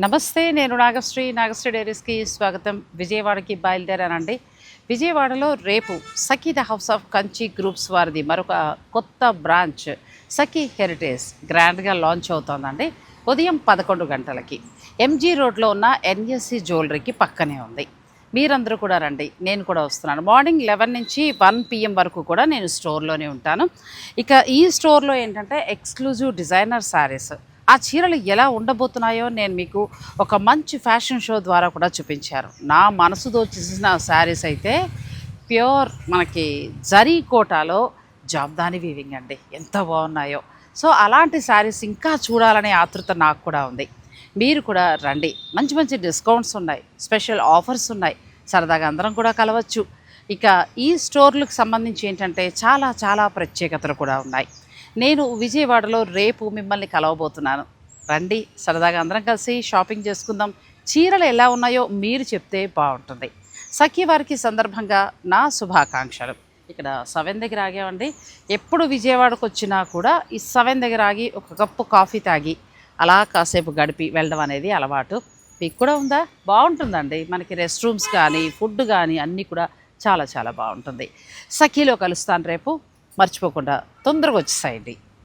నమస్తే, నేను నాగశ్రీ డైరీస్కి స్వాగతం. విజయవాడకి బయలుదేరానండి. విజయవాడలో రేపు Sakhi the house of Kanchi groups వారిది మరొక కొత్త బ్రాంచ్ సఖీ హెరిటేజ్ గ్రాండ్గా లాంచ్ అవుతోందండి. ఉదయం 11 గంటలకి ఎంజీ రోడ్లో ఉన్న ఎన్ఎస్సి జ్యువెలరీకి పక్కనే ఉంది. మీరందరూ కూడా రండి, నేను కూడా వస్తున్నాను. మార్నింగ్ 11 నుంచి 1 PM వరకు కూడా నేను స్టోర్లోనే ఉంటాను. ఇక ఈ స్టోర్లో ఏంటంటే ఎక్స్క్లూజివ్ డిజైనర్ శారీస్, ఆ చీరలు ఎలా ఉండబోతున్నాయో నేను మీకు ఒక మంచి ఫ్యాషన్ షో ద్వారా కూడా చూపించారు. నా మనసు దోచేసిన శారీస్ అయితే ప్యూర్ మనకి జరీ కోటాలో జాబ్దాని వీవింగ్ అండి, ఎంత బాగున్నాయో. సో అలాంటి శారీస్ ఇంకా చూడాలనే ఆతృత నాకు కూడా ఉంది. మీరు కూడా రండి, మంచి మంచి డిస్కౌంట్స్ ఉన్నాయి, స్పెషల్ ఆఫర్స్ ఉన్నాయి, సరదాగా అందరం కూడా కలవచ్చు. ఇక ఈ స్టోర్లకు సంబంధించి ఏంటంటే చాలా చాలా ప్రత్యేకతలు కూడా ఉన్నాయి. నేను విజయవాడలో రేపు మిమ్మల్ని కలవబోతున్నాను. రండి, సరదాగా అందరం కలిసి షాపింగ్ చేసుకుందాం. చీరలు ఎలా ఉన్నాయో మీరు చెప్తే బాగుంటుంది. సఖీ వారికి సందర్భంగా నా శుభాకాంక్షలు. ఇక్కడ 7 దగ్గర ఆగామండి. ఎప్పుడు విజయవాడకు వచ్చినా కూడా ఈ 7 దగ్గర ఆగి ఒక కప్పు కాఫీ తాగి అలా కాసేపు గడిపి వెళ్ళడం అనేది అలవాటు. మీకు కూడా ఉందా? బాగుంటుందండి. మనకి రెస్ట్ రూమ్స్ కానీ ఫుడ్ కానీ అన్నీ కూడా చాలా చాలా బాగుంటుంది. సఖీలో కలుస్తాను రేపు. మర్చిపోకుండా తొందరగా వచ్చేసేయండి.